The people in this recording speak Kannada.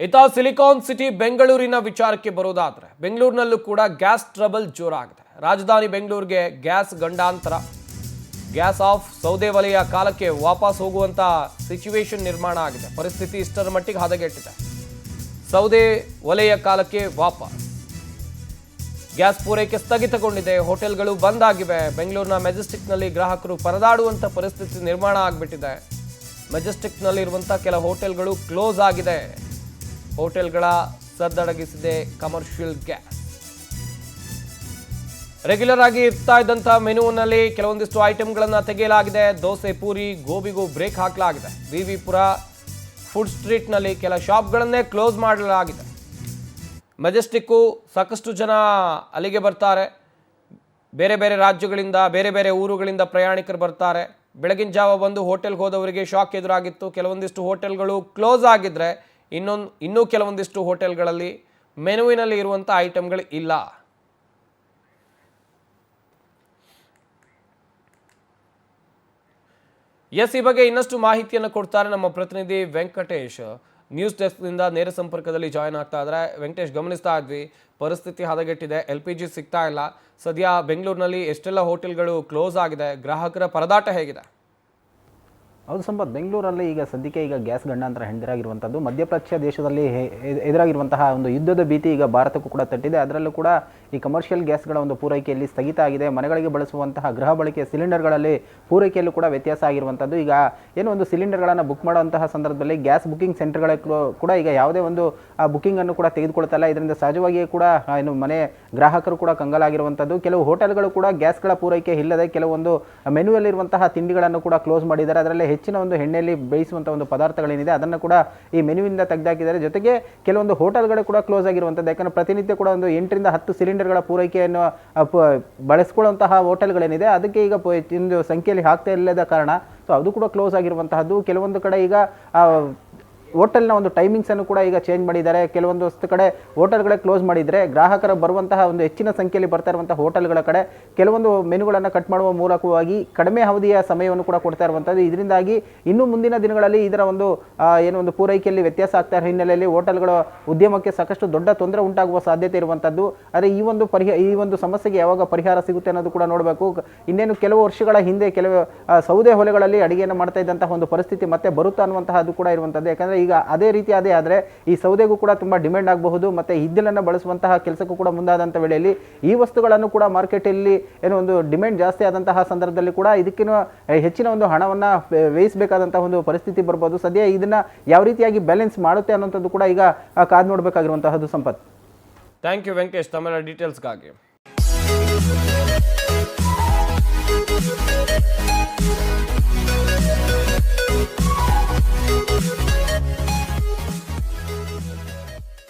ಇತ ಸಿಲಿಕಾನ್ ಸಿಟಿ ಬೆಂಗಳೂರಿನ ವಿಚಾರಕ್ಕೆ ಬರೋದಾದ್ರೆ ಬೆಂಗಳೂರಿನಲ್ಲೂ ಕೂಡ ಗ್ಯಾಸ್ ಟ್ರಬಲ್ ಜೋರಾಗಿದೆ. ರಾಜಧಾನಿ ಬೆಂಗಳೂರಿಗೆ ಗ್ಯಾಸ್ ಗಂಡಾಂತರ, ಗ್ಯಾಸ್ ಆಫ್ ಸೌದೆ ವಲಯ ಕಾಲಕ್ಕೆ ವಾಪಸ್ ಹೋಗುವಂತ ಸಿಚುವೇಶನ್ ನಿರ್ಮಾಣ ಆಗಿದೆ. ಪರಿಸ್ಥಿತಿ ಇಷ್ಟರ ಮಟ್ಟಿಗೆ ಹದಗೆಟ್ಟಿದೆ. ಸೌದೆ ವಲಯ ಕಾಲಕ್ಕೆ ವಾಪಸ್ ಗ್ಯಾಸ್ ಪೂರೈಕೆ ಸ್ಥಗಿತಗೊಂಡಿದೆ. ಹೋಟೆಲ್ಗಳು ಬಂದ್ ಆಗಿವೆ. ಬೆಂಗಳೂರಿನ ಮೆಜೆಸ್ಟಿಕ್ನಲ್ಲಿ ಗ್ರಾಹಕರು ಪರದಾಡುವಂತ ಪರಿಸ್ಥಿತಿ ನಿರ್ಮಾಣ ಆಗಿಬಿಟ್ಟಿದೆ. ಮೆಜೆಸ್ಟಿಕ್ನಲ್ಲಿರುವಂಥ ಕೆಲ ಹೋಟೆಲ್ಗಳು ಕ್ಲೋಸ್ ಆಗಿದೆ. ಹೋಟೆಲ್ಗಳ ಸದ್ದಡಗಿಸಿದೆ ಕಮರ್ಷಿಯಲ್ ಗ್ಯಾಸ್. ರೆಗ್ಯುಲರ್ ಆಗಿ ಇರ್ತಾ ಇದ್ದಂಥ ಮೆನುವಿನಲ್ಲಿ ಕೆಲವೊಂದಿಷ್ಟು ಐಟಮ್ಗಳನ್ನು ತೆಗೆಯಲಾಗಿದೆ. ದೋಸೆ, ಪೂರಿ, ಗೋಬಿಗೂ ಬ್ರೇಕ್ ಹಾಕಲಾಗಿದೆ. ವಿವಿಪುರ ಫುಡ್ ಸ್ಟ್ರೀಟ್ನಲ್ಲಿ ಕೆಲ ಶಾಪ್ಗಳನ್ನೇ ಕ್ಲೋಸ್ ಮಾಡಲಾಗಿದೆ. ಮೆಜೆಸ್ಟಿಕ್ಕು ಸಾಕಷ್ಟು ಜನ ಅಲ್ಲಿಗೆ ಬರ್ತಾರೆ. ಬೇರೆ ಬೇರೆ ರಾಜ್ಯಗಳಿಂದ, ಬೇರೆ ಬೇರೆ ಊರುಗಳಿಂದ ಪ್ರಯಾಣಿಕರು ಬರ್ತಾರೆ. ಬೆಳಗಿನ ಜಾವ ಬಂದು ಹೋಟೆಲ್ಗೆ ಹೋದವರಿಗೆ ಶಾಕ್ ಎದುರಾಗಿತ್ತು. ಕೆಲವೊಂದಿಷ್ಟು ಹೋಟೆಲ್ಗಳು ಕ್ಲೋಸ್ ಆಗಿದ್ರೆ ಇನ್ನೂ ಕೆಲವೊಂದಿಷ್ಟು ಹೋಟೆಲ್ಗಳಲ್ಲಿ ಮೆನುವಿನಲ್ಲಿ ಇರುವಂಥ ಐಟಮ್ಗಳು ಇಲ್ಲ. ಈ ಬಗ್ಗೆ ಇನ್ನಷ್ಟು ಮಾಹಿತಿಯನ್ನು ಕೊಡ್ತಾರೆ ನಮ್ಮ ಪ್ರತಿನಿಧಿ ವೆಂಕಟೇಶ್. ನ್ಯೂಸ್ ಡೆಸ್ಕ್ನಿಂದ ನೇರ ಸಂಪರ್ಕದಲ್ಲಿ ಜಾಯ್ನ್ ಆಗ್ತಾ ಇದ್ದಾರೆ. ವೆಂಕಟೇಶ್, ಗಮನಿಸ್ತಾ ಇದ್ವಿ, ಪರಿಸ್ಥಿತಿ ಹದಗೆಟ್ಟಿದೆ. LPG ಸಿಗ್ತಾ ಇಲ್ಲ. ಸದ್ಯ ಬೆಂಗಳೂರಿನಲ್ಲಿ ಎಷ್ಟೆಲ್ಲ ಹೋಟೆಲ್ಗಳು ಕ್ಲೋಸ್ ಆಗಿದೆ. ಗ್ರಾಹಕರ ಪರದಾಟ ಹೇಗಿದೆ? ಹೌದು ಸಂಪತ್, ಬೆಂಗಳೂರಲ್ಲಿ ಈಗ ಸದ್ಯಕ್ಕೆ ಗ್ಯಾಸ್ ಗಂಡಾಂತರ ಹೆಂಡಿರಾಗಿರುವಂಥದ್ದು. ಮಧ್ಯಪ್ರಾಚ್ಯ ದೇಶದಲ್ಲಿ ಎದುರಾಗಿರುವಂತಹ ಒಂದು ಯುದ್ಧದ ಭೀತಿ ಈಗ ಭಾರತಕ್ಕೂ ಕೂಡ ತಟ್ಟಿದೆ. ಅದರಲ್ಲೂ ಕೂಡ ಈ ಕಮರ್ಷಿಯಲ್ ಗ್ಯಾಸ್ಗಳ ಒಂದು ಪೂರೈಕೆಯಲ್ಲಿ ಸ್ಥಗಿತ ಆಗಿದೆ. ಮನೆಗಳಿಗೆ ಬಳಸುವಂತಹ ಗೃಹ ಬಳಕೆಯ ಸಿಲಿಂಡರ್ಗಳಲ್ಲಿ ಪೂರೈಕೆಯಲ್ಲೂ ಕೂಡ ವ್ಯತ್ಯಾಸ ಆಗಿರುವಂಥದ್ದು. ಈಗ ಏನು ಒಂದು ಸಿಲಿಂಡರ್ಗಳನ್ನು ಬುಕ್ ಮಾಡುವಂತಹ ಸಂದರ್ಭದಲ್ಲಿ ಗ್ಯಾಸ್ ಬುಕಿಂಗ್ ಸೆಂಟರ್ಗಳ ಕೂಡ ಈಗ ಯಾವುದೇ ಒಂದು ಬುಕಿಂಗನ್ನು ಕೂಡ ತೆಗೆದುಕೊಳ್ತಲ್ಲ. ಇದರಿಂದ ಸಹಜವಾಗಿಯೇ ಕೂಡ ಏನು ಮನೆ ಗ್ರಾಹಕರು ಕೂಡ ಕಂಗಾಲಾಗಿರುವಂಥದ್ದು. ಕೆಲವು ಹೋಟೆಲ್ಗಳು ಕೂಡ ಗ್ಯಾಸ್ಗಳ ಪೂರೈಕೆ ಇಲ್ಲದೆ ಕೆಲವೊಂದು ಮೆನುವಲ್ಲಿರುವಂತಹ ತಿಂಡಿಗಳನ್ನು ಕೂಡ ಕ್ಲೋಸ್ ಮಾಡಿದ್ದಾರೆ. ಅದರಲ್ಲಿ ಹೆಚ್ಚಿನ ಒಂದು ಎಣ್ಣೆಯಲ್ಲಿ ಬೇಯಿಸುವಂಥ ಒಂದು ಪದಾರ್ಥಗಳೇನಿದೆ ಅದನ್ನು ಕೂಡ ಈ ಮೆನುವಿಂದ ತೆಗೆದಾಕಿದ್ದಾರೆ. ಜೊತೆಗೆ ಕೆಲವೊಂದು ಹೋಟೆಲ್ಗಳು ಕೂಡ ಕ್ಲೋಸ್ ಆಗಿರುವಂಥದ್ದು. ಯಾಕಂದರೆ ಪ್ರತಿನಿತ್ಯ ಕೂಡ ಒಂದು 8 ರಿಂದ 10 ಸಿಲಿಂಡರ್ಗಳ ಪೂರೈಕೆಯನ್ನು ಬಳಸ್ಕೊಳ್ಳುವಂತಹ ಹೋಟೆಲ್ಗಳೇನಿದೆ ಅದಕ್ಕೆ ಈಗ ಒಂದು ಸಂಖ್ಯೆಯಲ್ಲಿ ಆಗ್ತಾ ಇಲ್ಲದ ಕಾರಣ ಸೊ ಅದು ಕೂಡ ಕ್ಲೋಸ್ ಆಗಿರುವಂತಹದ್ದು. ಕೆಲವೊಂದು ಕಡೆ ಈಗ ಹೋಟೆಲ್ನ ಒಂದು ಟೈಮಿಂಗ್ಸನ್ನು ಕೂಡ ಈಗ ಚೇಂಜ್ ಮಾಡಿದ್ದಾರೆ. ಕೆಲವೊಂದಷ್ಟು ಕಡೆ ಹೋಟೆಲ್ಗಳೇ ಕ್ಲೋಸ್ ಮಾಡಿದರೆ ಗ್ರಾಹಕರು ಬರುವಂತಹ ಒಂದು ಹೆಚ್ಚಿನ ಸಂಖ್ಯೆಯಲ್ಲಿ ಬರ್ತಾ ಇರುವಂತಹ ಹೋಟೆಲ್ಗಳ ಕಡೆ ಕೆಲವೊಂದು ಮೆನುಗಳನ್ನು ಕಟ್ ಮಾಡುವ ಮೂಲಕವಾಗಿ ಕಡಿಮೆ ಅವಧಿಯ ಸಮಯವನ್ನು ಕೂಡ ಕೊಡ್ತಾ ಇರುವಂಥದ್ದು. ಇದರಿಂದಾಗಿ ಇನ್ನು ಮುಂದಿನ ದಿನಗಳಲ್ಲಿ ಇದರ ಒಂದು ಏನೋ ಒಂದು ಪೂರೈಕೆಯಲ್ಲಿ ವ್ಯತ್ಯಾಸ ಆಗ್ತಾ ಇರೋ ಹಿನ್ನೆಲೆಯಲ್ಲಿ ಹೋಟೆಲ್ಗಳ ಉದ್ಯಮಕ್ಕೆ ಸಾಕಷ್ಟು ದೊಡ್ಡ ತೊಂದರೆ ಉಂಟಾಗುವ ಸಾಧ್ಯತೆ ಇರುವಂಥದ್ದು. ಆದರೆ ಈ ಒಂದು ಸಮಸ್ಯೆಗೆ ಯಾವಾಗ ಪರಿಹಾರ ಸಿಗುತ್ತೆ ಅನ್ನೋದು ಕೂಡ ನೋಡಬೇಕು. ಇನ್ನೇನು ಕೆಲವು ವರ್ಷಗಳ ಹಿಂದೆ ಕೆಲವು ಸೌದೆ ಹೊಲೆಗಳಲ್ಲಿ ಅಡುಗೆಯನ್ನು ಮಾಡ್ತಾ ಇದ್ದಂತಹ ಒಂದು ಪರಿಸ್ಥಿತಿ ಮತ್ತೆ ಬರುತ್ತಾ ಅನ್ನುವಂತಹದ್ದು ಕೂಡ ಇರುವಂಥದ್ದು. ಯಾಕಂದರೆ ಈಗ ಅದೇ ರೀತಿ ಆದರೆ ಈ ಸೌದೆಗೂ ಕೂಡ ತುಂಬ ಡಿಮ್ಯಾಂಡ್ ಆಗಬಹುದು. ಮತ್ತು ಇದ್ದಲನ್ನು ಬಳಸುವಂತಹ ಕೆಲಸಕ್ಕೂ ಕೂಡ ಮುಂದಾದಂಥ ವೇಳೆಯಲ್ಲಿ ಈ ವಸ್ತುಗಳನ್ನು ಕೂಡ ಮಾರ್ಕೆಟಲ್ಲಿ ಏನೋ ಒಂದು ಡಿಮ್ಯಾಂಡ್ ಜಾಸ್ತಿ ಆದಂತಹ ಸಂದರ್ಭದಲ್ಲಿ ಕೂಡ ಇದಕ್ಕಿಂತ ಹೆಚ್ಚಿನ ಒಂದು ಹಣವನ್ನು ವ್ಯಯಿಸಬೇಕಾದಂತಹ ಒಂದು ಪರಿಸ್ಥಿತಿ ಬರ್ಬೋದು. ಸದ್ಯ ಇದನ್ನು ಯಾವ ರೀತಿಯಾಗಿ ಬ್ಯಾಲೆನ್ಸ್ ಮಾಡುತ್ತೆ ಅನ್ನೋಂಥದ್ದು ಕೂಡ ಈಗ ಕಾದು ನೋಡಬೇಕಾಗಿರುವಂತಹದ್ದು ಸಂಪತ್. ಥ್ಯಾಂಕ್ ಯು ವೆಂಕಟೇಶ್, ತಮ್ಮೆಲ್ಲ ಡೀಟೇಲ್ಸ್ಗಾಗಿ.